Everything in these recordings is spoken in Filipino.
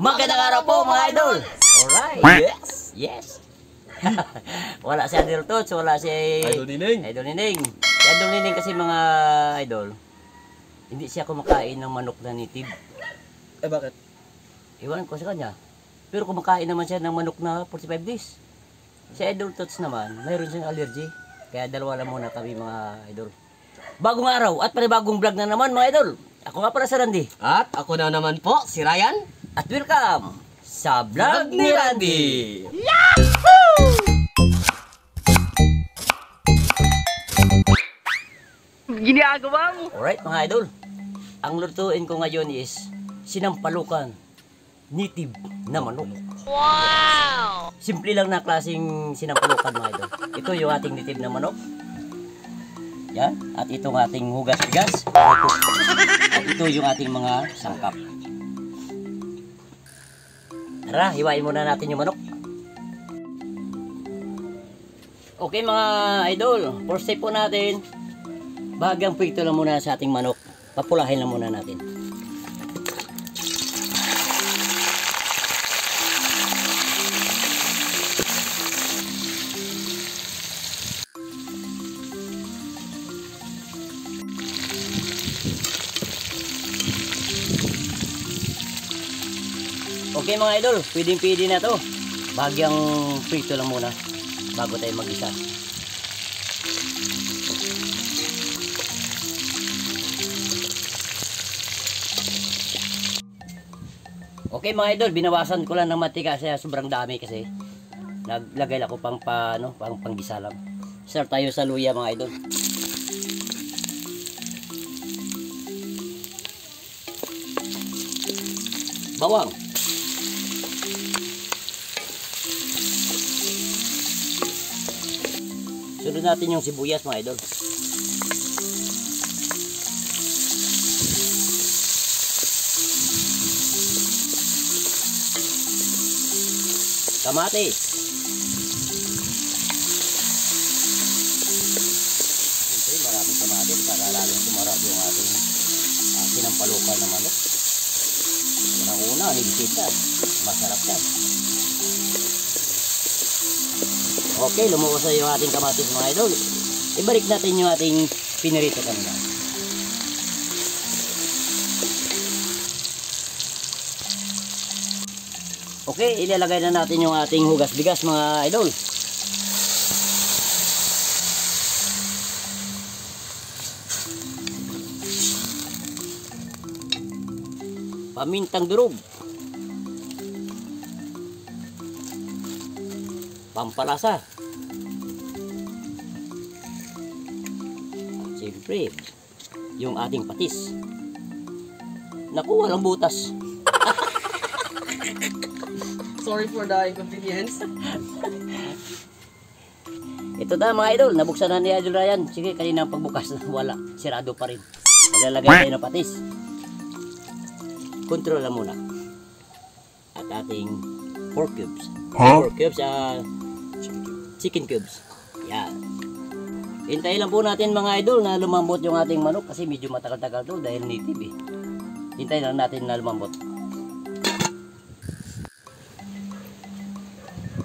Magandang araw po mga idol. Alright. Yes. Yes. Wala si Idol Tots, wala si Idol Nining. Idol Nining. Si Idol Nining kasi mga idol, hindi siya kumakain ng manok na native. Eh bakit? Iwan ko sa kanya. Pero kumakain naman siya ng manok na 45 days. Si Idol Tots naman, mayroon siyang allergy. Kaya dalawa lang muna kami mga idol. Bagong araw at panibagong vlog na naman mga idol. Ako nga pala si Randy. At ako na naman po, si Ryan. At welcome sa vlog ni Randy. Yahoo! Ginagawa mo? Alright mga idol. Ang lutuin ko ngayon is sinampalukan native na manok. Wow! Simple lang na klaseng sinampalukan mga idol. Ito yung ating native na manok. Yan. At itong ating hugas-bigas. At ito yung ating mga sangkap. Tara, hiwain muna natin yung manok. Okay mga idol, first step po natin, bahagyang pito lang muna sa ating manok. Papulahin lang muna natin. Okay mga idol, pwedeng-pwede na to. Bahagyang prito lang muna bago tayo mag-isa. Okay mga idol, binawasan ko lang ng mantika kasi sobrang dami kasi. Naglagay lang ko pang panggisa lang. Start tayo sa luya mga idol. Bawang. Sunod natin yung sibuyas mga idol. Kamatis. Siyempre maraming kamatis para lalong sumarap yung ating sinampalukan na manok. Unang-una, nigsit yan. Masarap yan. Okay, lumuwas na yung ating kamatis mga idol. Ibalik natin yung ating pinirito kanina. Okay, ilalagay na natin yung ating hugas-bigas mga idol. Pamintang durog. Pampalasa. Siyempre, yung ating patis. Naku, walang butas. Sorry for the inconvenience. Ito na mga idol, nabuksan na ni Idol Ryan. Sige, kanina pagbukas na wala, sirado pa rin. Maglalagay tayo ng patis. Control lang muna. At ating pork cubes. Pork cubes, chicken cubes. Yan. Hintayin lang po natin mga idol na lumambot yung ating manok kasi medyo matagal-tagal to dahil native eh. Hintayin lang natin na lumambot.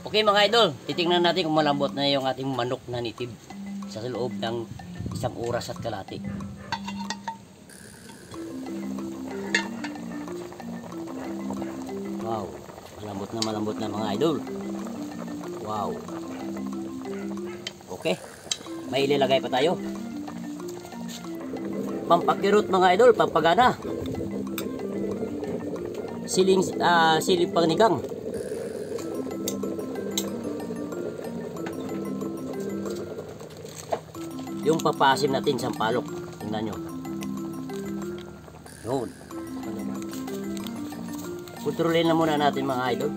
Okay mga idol, titingnan natin kung malambot na yung ating manok na native sa loob ng 1 oras at kalahati. Wow, malambot na mga idol. Wow. Okay, may ilalagay pa tayo. Pampakirot mga idol, pampagana. Siling pangnigang. Yung papasim natin sa palok. Tingnan nyo. Yun. Kontrolin na muna natin mga idol.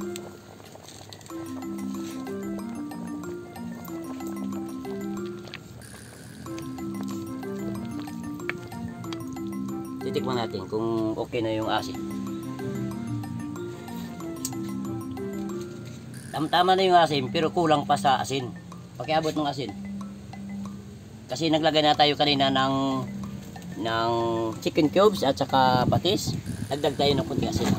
Titikman natin kung okay na yung asin. Tama-tama na yung asin pero kulang pa sa asin. Pakiabot ng asin. Kasi naglagay na tayo kanina ng chicken cubes at saka patis. Dagdag tayo ng kunting asin.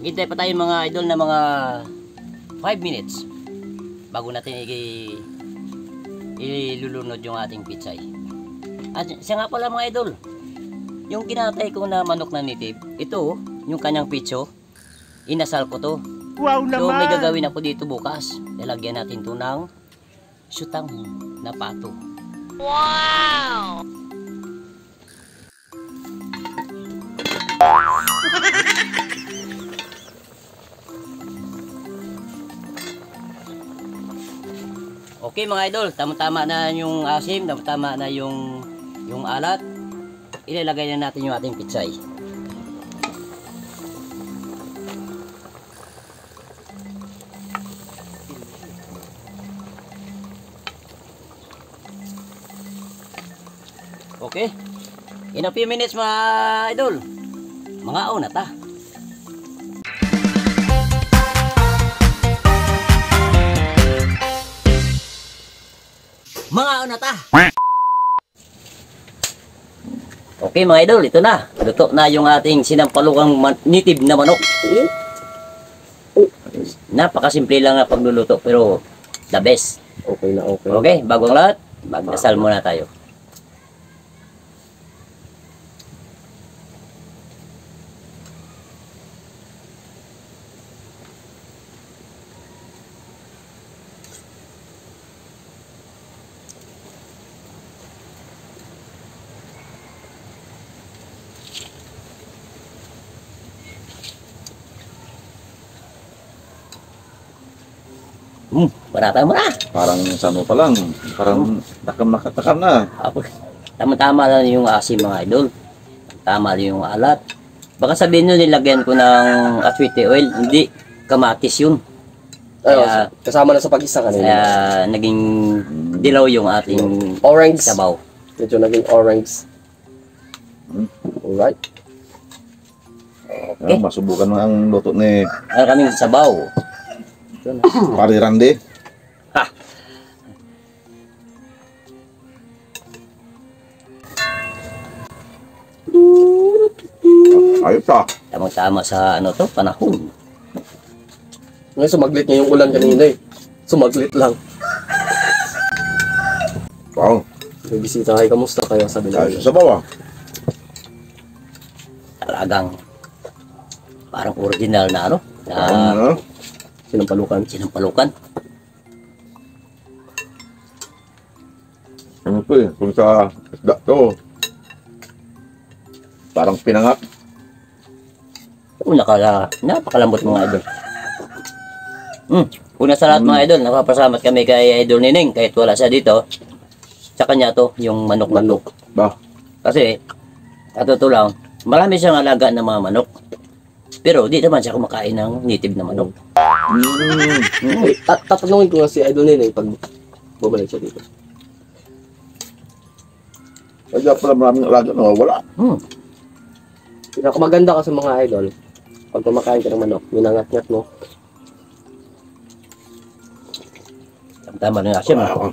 Hintay pa tayo mga idol na mga 5 minutes bago natin ilulunod yung ating pitsay. At siya nga pala mga idol, yung kinatay ko na manok na native, ito yung kanyang pitso, inasal ko to. Wow So naman! may gagawin ako dito bukas. Lalagyan natin to ng sutang na pato. Wow! Okay mga idol, tama-tama na yung asim, tama-tama na yung alat. Ilalagay na natin yung ating pitsay. Okay. In a few minutes mga idol. Mga na ta. Mga na ta. Okay mga idol, ito na. Luto na yung ating sinampalukang native na manok. Napakasimple lang na pagluluto pero the best. Okay na okay. Okay, bago ang lahat, magdasal muna tayo. Barata mo na. Parang sa ano pa lang, parang takam na. Tama-tama lang yung asim mga idol. Tama lang yung alat. Baka sabihin nyo nilagyan ko ng aswite oil. Hindi, kamatis yun. Kaya, Kasama na sa pag-isa kanina. kaya naging dilaw yung ating Orange. sabaw. Medyo naging orange. Alright. Ano, masubukan mo ang luto ni Meron kaming sabaw. Pari Randy. Ha! Ayos ah. Tamang-tama sa ano to, panahon. Ngayon sumaglit niya yung ulan kanina eh. Sumaglit lang. Wow, May bisita kayo. Kamusta kayo? Sabi na ayos sa bawa. Talagang parang original na ano, na Ano? sinampalukan. sinampalukan. Ano to eh, kung sa isda to. Parang pinangat. Napakalambot mga idol. Una sa lahat mga idol, napapasalamat kami kay Idol Nining kahit wala siya dito. Sa kanya to, yung manok-manok. Ba? Kasi, sa totoo lang, marami siyang alaga ng mga manok. Pero di naman siya kumakain ng native na manok. Tatanungin ko nga si Idol Nene pag bumalik siya dito. Kaya pala maraming alaga na wala. Pinakamaganda ka sa mga idol, pag kumakain ka ng manok, minangat-ngat mo. Tama na nga siya. Wow.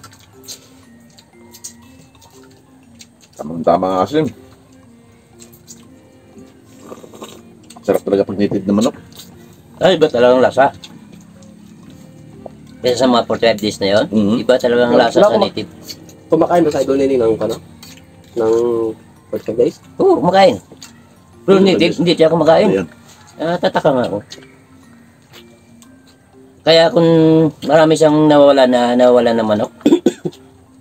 Tamang-tama ang asim. Sarap talaga pag native na manok. Ay, iba talagang lasa. Kaya sa mga 45 days na yun, iba talagang lasa sa native. Kumakain ba sa Idol Nene ng ano? Ng 45 days? Oo, kumakain. Pero native, hindi siya kumakain. Ayan. Tataka nga ako. Kaya kung marami siyang nawala na manok,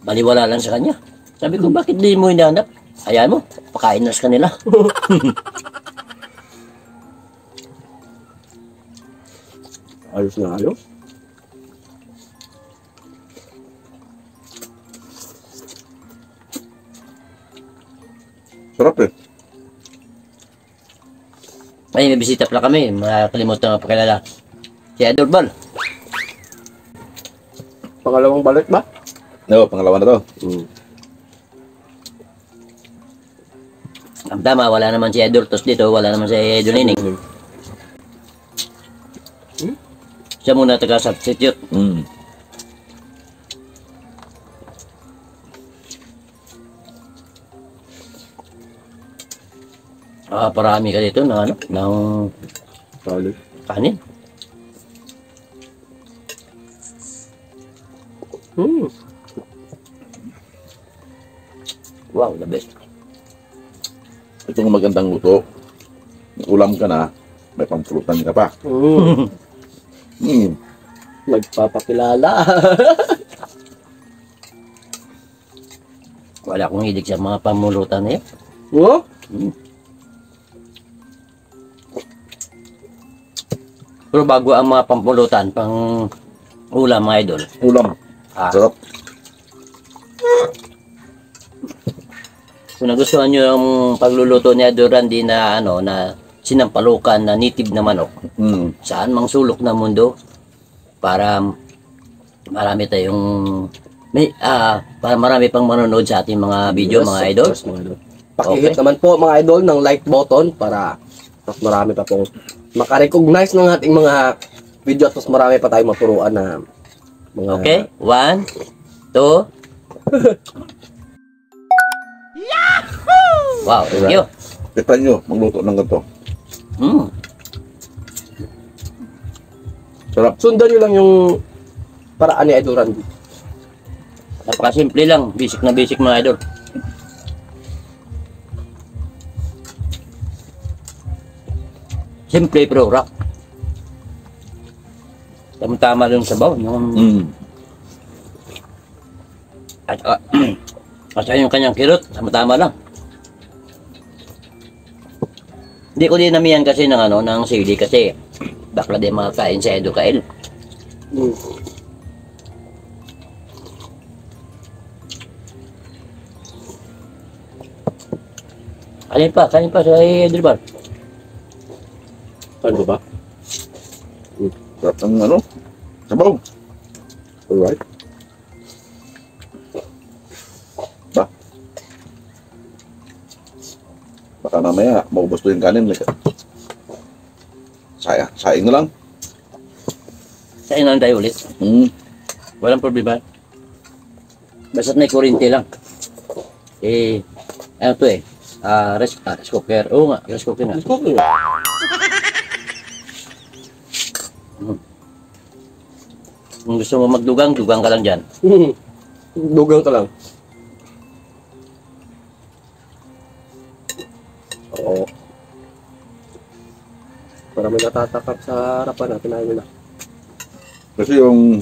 baliwala lang sa kanya. Sabi ko, bakit di mo hinahanap? Ayan mo, pakain na sa kanila. Ayos na ayos. Sarap eh. Ay, may bisita pala kami. Makakalimutan nga pakilala. Si Idol Bal. Pangalawang balik ba? No, pangalawa na to. Ang tama, wala naman si Idol Tos dito. Wala naman si Idol Nining. Siya muna taga-substitute. Parami ka dito na ano, ng Solid. kanin. Hmm. Wow, the best. Itong magandang luto. Ulam ka na, may pampulutan ka pa. Nagpapakilala. Wala akong hilig sa mga pamulutan na yan. Oh? Pero bago ang mga pampulutan, pang ulam mga idol. Ulam. Ah, Sarap. kung nagustuhan nyo yung pagluluto ni Idol Randy na ano, na sinampalukan na native na manok, saan mang sulok ng mundo, para marami tayong para marami pang manonood sa ating mga video, Yes, mga of idol. course, mga idol. Pakihit Okay. naman po mga idol ng like button para mas marami pa pong makarecognize ng ating mga video at mas marami pa tayong maturuan na mga Okay? 1, 2. Wow, thank you. Kita nyo, magluto ng ganito. Sarap. Sundan nyo lang yung paraan ni Idol Randy. Napakasimple lang, basic na basic mga idol. Simple pero rock. Tama-tama lang sa sabaw. At yung kanyang kirot, tama-tama lang. Hindi ko din namihan kasi ng ano, ng sili kasi bakla din makakain sa Edo Kael. Kain pa sa Edribar. Ano ba? Sarap ng ano, sabaw. Alright. Ba? Baka mamaya, maubos to yung kanin. Saing na lang. Sain na lang tayo ulit. Walang problema. Basta't may kuryente lang. Ano to rice cooker. Oo nga, rice cooker na. Kung gusto mo magdugang, dugang ka lang dyan. Dugang ka lang. Oo. Para may natatakap sa harapan natin ayaw na. Kasi yung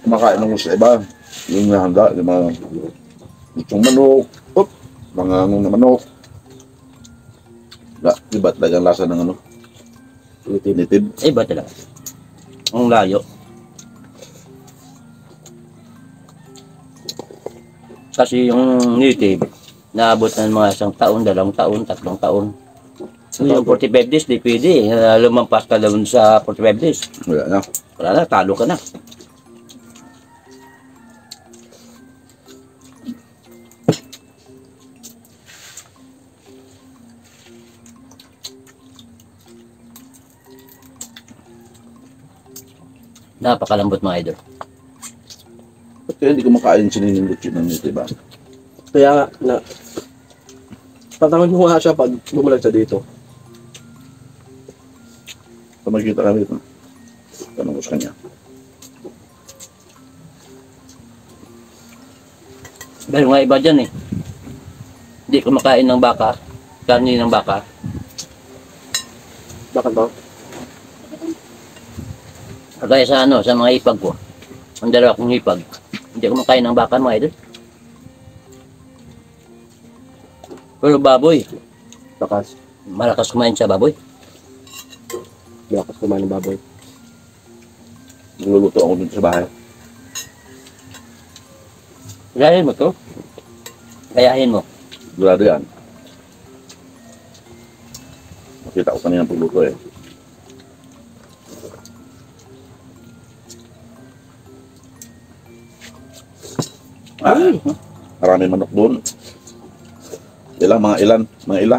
kumakain ng sa iba, yung nahanda, yung mga itong manok, mga anong na manok. Iba talagang lasa ng ano, native. Iba talaga. Ang layo. Kasi yung native, naabot ng mga 1 taon, 2 taon, 3 taon. Yung 45 days, di pwede. Lumampas ka doon sa 45 days. Wala na. Wala na, talo ka na. Napakalambot mga idol. Ba't kaya hindi ko makain sininindot yun ng native ba? Kaya nga, tatangan mo nga siya pag bumulag siya dito. Sa magkita kami ito. Tanong ko sa kanya. Dahil nga iba dyan Hindi kumakain ng baka, karni ng baka. Bakit ba? Kagaya sa sa mga hipag ko. Ang dalawa kong hipag. Hindi kumakain ng baka mga idol. Pero baboy, Bakas. malakas kumain sa baboy. Bakas kumain ng baboy. Niluluto ako dun sa bahay. Gayahin mo to. Gayahin mo. Sigurado yan. Makita ko kanina pagluto Marami manok doon. Mga ila.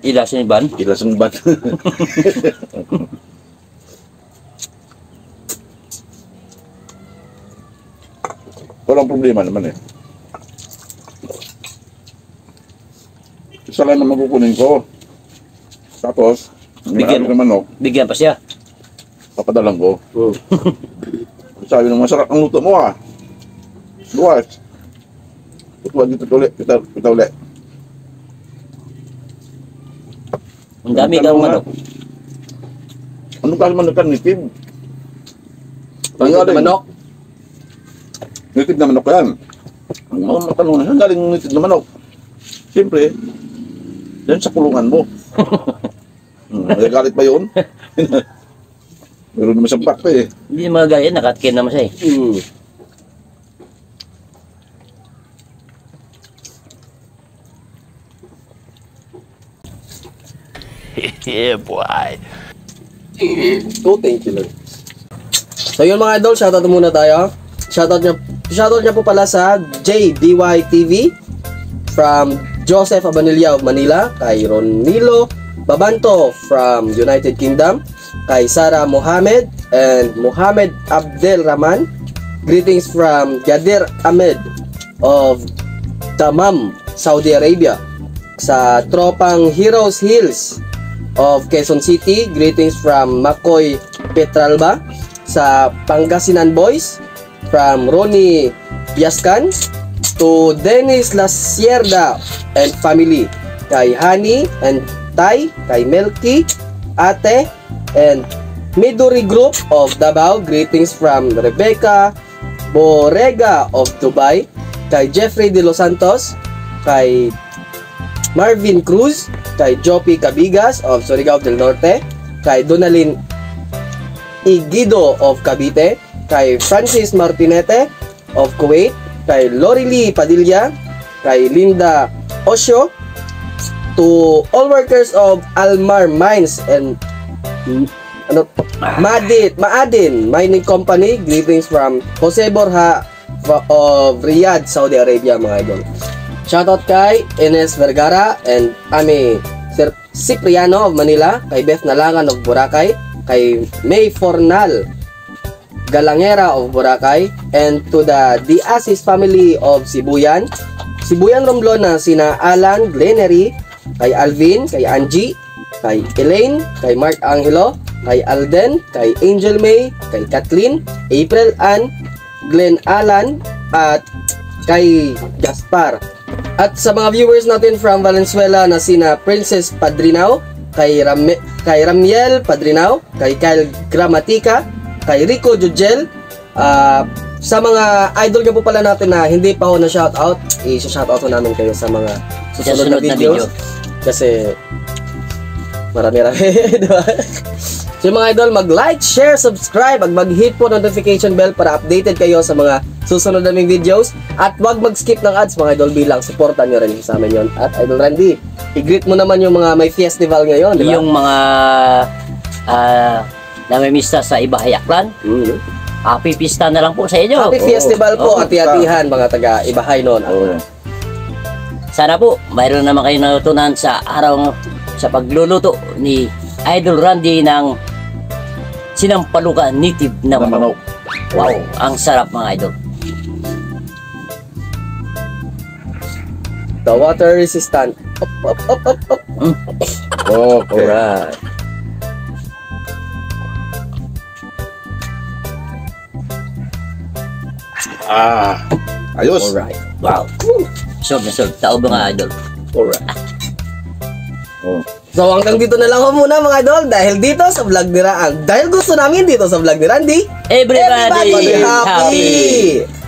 Ila siniban. Ila sungbat. Walang problema naman Isa lang naman kukunin ko. Tapos, Bigyan bigyan ng manok, Bigyan pa siya. papadalang ko. Mm. Sabi ng masarap ang luto mo ah. Buwas. Tutuwa dito ulit. Kita ulit. Ang dami kang manok. Ano kasi manok kan nitid? Ang galing? manok. Nitid na manok yan. Ang mga matanong na, saan galing nitid na manok? Siyempre, yan sa kulungan mo. Nagagalit ba yun? Meron naman siyang pakpe eh. Hindi mga gaya, nakatkin naman siya eh. Mm. Yeah, boy. Oh, thank you, Lord. So yun mga idol, shoutout muna tayo. Shoutout niya po pala sa JDY TV from Joseph Abanilla of Manila, kay Ronilo Babanto from United Kingdom, kay Sarah Mohammed and Mohammed Abdel Rahman. Greetings from Gadir Ahmed of Tamam, Saudi Arabia. Sa Tropang Heroes Hills of Quezon City, greetings from Makoy Petralba. Sa Pangasinan Boys, from Ronnie Biascan. To Dennis Lasierda and family, kay Hani and Tay, kay Melky, Ate, and Midori Group of Davao. Greetings from Rebecca Borrega of Dubai, kay Jeffrey De Los Santos, kay Marvin Cruz, kay Jopi Cabigas of Surigao del Norte, kay Donalyn Igido of Cavite, kay Francis Martinete of Kuwait, kay Lorily Padilla, kay Linda Osho. To all workers of Almar Mines and Maadin Mining Company, greetings from Jose Borja of Riyadh, Saudi Arabia mga idol. Shoutout kay Ines Vergara and Ami Cipriano of Manila, kay Beth Nalangan of Boracay, kay May Fornal Galangera of Boracay, and to the Diasis family of Sibuyan Romblon na sina Alan Glenery, kay Alvin, kay Angie, kay Elaine, kay Mark Angelo, kay Alden, kay Angel May, kay Kathleen, April Ann, Glenn Alan, at kay Gaspar. At sa mga viewers natin from Valenzuela na sina Princess Padrinao, kay Ramiel Padrinao, kay Kyle Gramatica, kay Rico Jujel. Sa mga idol nga po pala natin na hindi pa ako na shoutout, i-shoutout ko namin kayo sa mga susunod na videos. Kasi marami-rami, diba? So yung mga idol, mag-like, share, subscribe, at mag-hit po notification bell para updated kayo sa mga susunod naming videos. At wag mag-skip ng ads mga idol, bilang supportan nyo rin sa amin yun. At Idol Randy, i-greet mo naman yung mga may festival ngayon, diba? Yung mga namimista sa Ibahay Aklan, happy pista na lang po sa inyo. Happy festival po, hati-hatihan mga taga Ibahay noon. Sana po mayroon naman kayo natutunan sa araw sa pagluluto ni Idol Randy ng sinampalukan native na manok. Wow, ang sarap mga idol. The water resistant. Up. Okay. Alright. Ayos. Alright. Wow. Solve na solve. Tao ba mga idol? Alright. Oh. So hanggang dito na lang ho muna mga idol, dahil dito sa vlog ni Randy, dahil gusto namin dito sa vlog ni Randy, Everybody, everybody happy! happy.